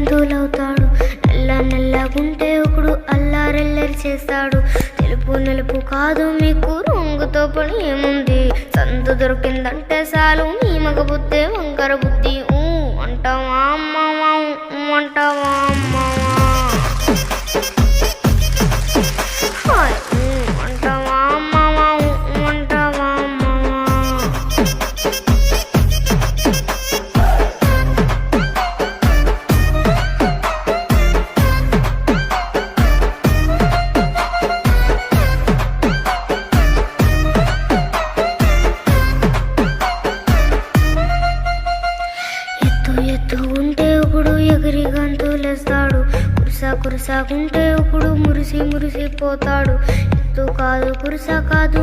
గంతులవుతాడు. నల్లగుంటే ఒకడు అల్లారెల్లరి చేస్తాడు. తెలుపు నలుపు కాదు మీకు రంగుతో పని ఏముంది. సందు దొరికిందంటే చాలు నీ మగ బుద్ధే వంకర బుద్ధి. అంటావా అమ్మావా అంటావా అమ్మావా అంటావా అమ్మావా అంటావా అమ్మావా. ఎత్తు ఉంటే ఒకడు ఎగిరి గంతులేస్తాడు. కురుసాకుంటే ఒకడు మురిసిపోతాడు. ఎత్తు కాదు కురుస కాదు